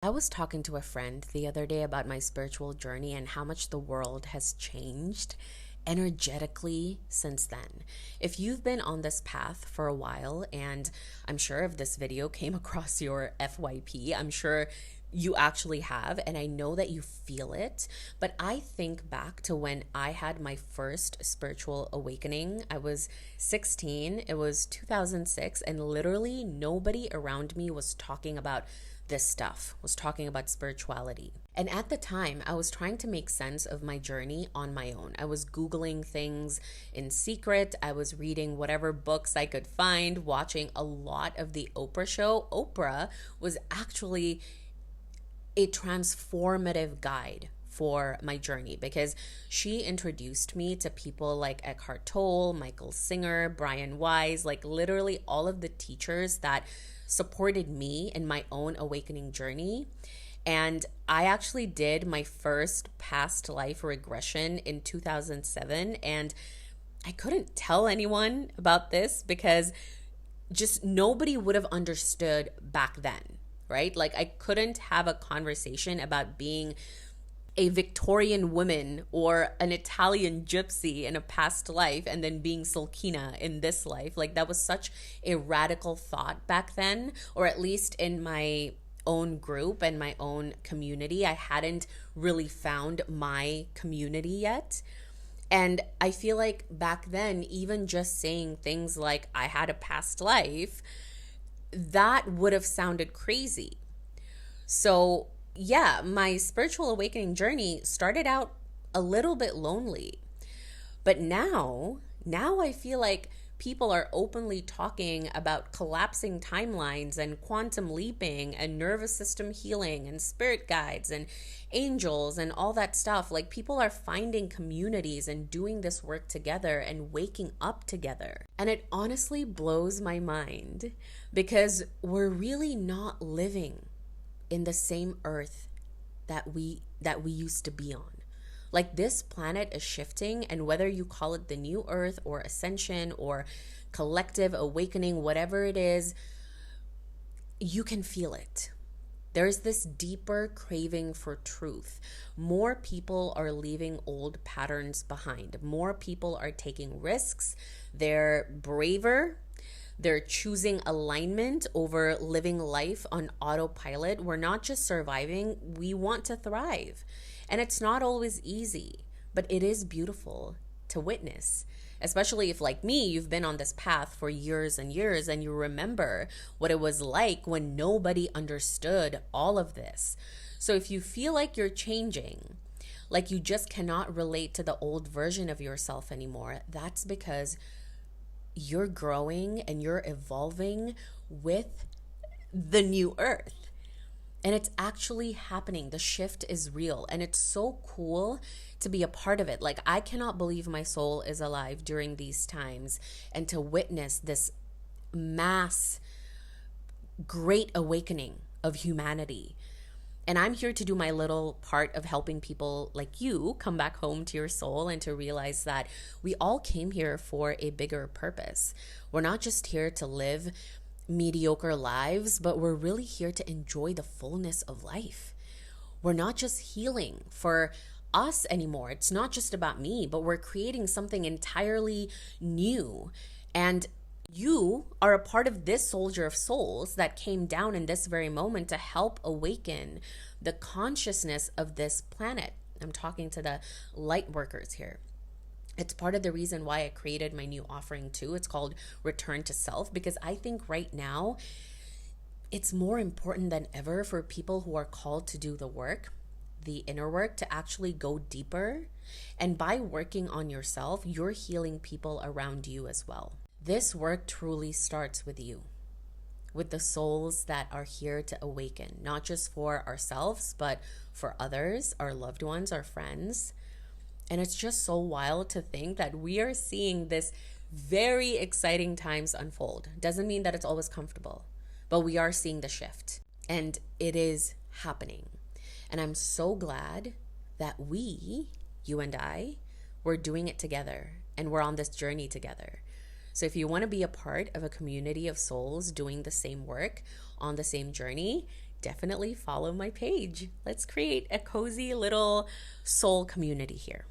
I was talking to a friend the other day about my spiritual journey and how much the world has changed energetically since then. If you've been on this path for a while, and I'm sure if this video came across your FYP, I'm sure you actually have, and I know that you feel it. But I think back to when I had my first spiritual awakening. I was 16, it was 2006, and literally nobody around me was talking about this stuff, was talking about spirituality. And at the time, I was trying to make sense of my journey on my own. I was Googling things in secret. I was reading whatever books I could find, watching a lot of the Oprah show. Oprah was actually a transformative guide for my journey because she introduced me to people like Eckhart Tolle, Michael Singer, Brian Weiss, like literally all of the teachers that supported me in my own awakening journey. And I actually did my first past life regression in 2007, and I couldn't tell anyone about this because just nobody would have understood back then, right? Like I couldn't have a conversation about being a Victorian woman or an Italian gypsy in a past life and then being Sulkina in this life. Like that was such a radical thought back then, or at least in my own group and my own community. I hadn't really found my community yet. And I feel like back then, even just saying things like I had a past life, that would have sounded crazy. So yeah, my spiritual awakening journey started out a little bit lonely. But now I feel like people are openly talking about collapsing timelines and quantum leaping and nervous system healing and spirit guides and angels and all that stuff. Like people are finding communities and doing this work together and waking up together. And it honestly blows my mind because we're really not living in the same earth that we used to be on. Like this planet is shifting, and whether you call it the new earth or ascension or collective awakening, whatever it is, you can feel it. There's this deeper craving for truth. More people are leaving old patterns behind. More people are taking risks. They're braver. They're choosing alignment over living life on autopilot. We're not just surviving, we want to thrive. And it's not always easy, but it is beautiful to witness. Especially if, like me, you've been on this path for years and years and you remember what it was like when nobody understood all of this. So if you feel like you're changing, like you just cannot relate to the old version of yourself anymore, that's because you're growing and you're evolving with the new earth. And it's actually happening. The shift is real. And it's so cool to be a part of it. Like, I cannot believe my soul is alive during these times and to witness this mass great awakening of humanity. And I'm here to do my little part of helping people like you come back home to your soul and to realize that we all came here for a bigger purpose. We're not just here to live mediocre lives, but we're really here to enjoy the fullness of life. We're not just healing for us anymore. It's not just about me, but we're creating something entirely new. And you are a part of this soldier of souls that came down in this very moment to help awaken the consciousness of this planet. I'm talking to the light workers here. It's part of the reason why I created my new offering too. It's called Return to Self, because I think right now it's more important than ever for people who are called to do the work, the inner work, to actually go deeper. And by working on yourself, you're healing people around you as well. This work truly starts with you, with the souls that are here to awaken, not just for ourselves, but for others, our loved ones, our friends. And it's just so wild to think that we are seeing this very exciting times unfold. Doesn't mean that it's always comfortable, but we are seeing the shift and it is happening. And I'm so glad that we, you and I, we're doing it together and we're on this journey together. So if you want to be a part of a community of souls doing the same work on the same journey, definitely follow my page. Let's create a cozy little soul community here.